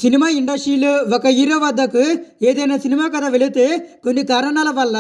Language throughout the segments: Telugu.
సినిమా ఇండస్ట్రీలో ఒక హీరో వద్దకు ఏదైనా సినిమా కథ వెళితే కొన్ని కారణాల వల్ల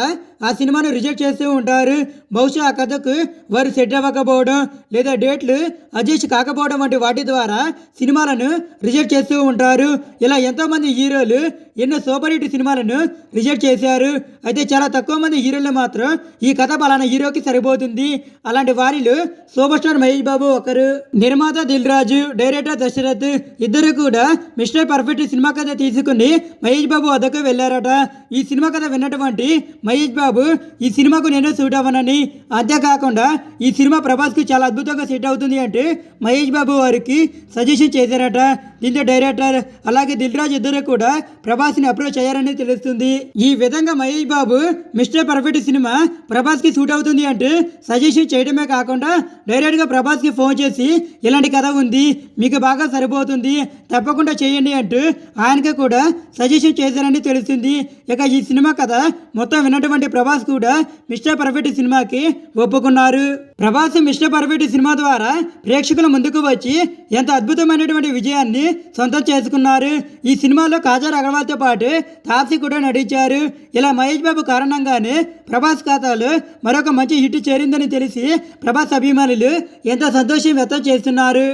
ఆ సినిమాను రిజెక్ట్ చేస్తూ ఉంటారు. బహుశా ఆ కథకు వారు సెట్ అవ్వకపోవడం లేదా డేట్లు అడ్జస్ట్ కాకపోవడం వంటి వాటి ద్వారా సినిమాలను రిజెక్ట్ చేస్తూ ఉంటారు. ఇలా ఎంతోమంది హీరోలు ఎన్నో సూపర్ హిట్ సినిమాలను రిజెక్ట్ చేశారు. అయితే చాలా తక్కువ మంది హీరోలు మాత్రం ఈ కథ పలానా హీరోకి సరిపోతుంది. అలాంటి వారిలో సూపర్ స్టార్ మహేష్ బాబు ఒకరు. నిర్మాత దిల్ రాజు, డైరెక్టర్ దశరథ్ ఇద్దరు కూడా మిస్టర్ పర్ఫెక్ట్ సినిమా కథ తీసుకుని మహేష్ బాబు వద్దకు వెళ్ళారట. ఈ సినిమా కథ విన్నటువంటి మహేష్ బాబు ఈ సినిమాకు నేను సూట్ అవ్వనని, అంతేకాకుండా ఈ సినిమా ప్రభాస్కి చాలా అద్భుతంగా సెట్ అవుతుంది అంటే మహేష్ బాబు వారికి సజెషన్ చేశారట. దీంతో డైరెక్టర్ అలాగే దిల్ రాజు ఇద్దరు కూడా ప్రభాస్ని అప్రోచ్ అయ్యారని తెలుస్తుంది. ఈ విధంగా Mahesh Babu mister perfect cinema ప్రభాస్కి suit అవుతుంది అంటే సజెషన్ చేయడమే కాకుండా డైరెక్ట్గా ప్రభాస్కి ఫోన్ చేసి ఇలాంటి కథ ఉంది, మీకు బాగా సరిపోతుంది, తప్పకుండా చేయండి అంటూ ఆయనకి కూడా సజెషన్ చేశారని తెలుస్తుంది. ఇక ఈ సినిమా కథ మొత్తం విన్నటువంటి ప్రభాస్ కూడా మిస్టర్ పర్ఫెక్ట్ సినిమాకి ఒప్పుకున్నారు. ప్రభాస్ మిస్టర్ పర్ఫెక్ట్ సినిమా ద్వారా ప్రేక్షకుల ముందుకు వచ్చి ఎంత అద్భుతమైనటువంటి విజయాన్ని సొంతం చేసుకున్నారు. ఈ సినిమాలో కాజల్ అగర్వాల్తో పాటు తాప్సీ కూడా నటించారు. ఇలా మహేష్ బాబు కారణంగానే ప్రభాస్ ఖాతాలో మరొక మంచి హిట్ చేరిందని తెలిసి ప్రభాస్ అభిమానులు ఎంతో సంతోషం వ్యక్తం చేస్తున్నారు.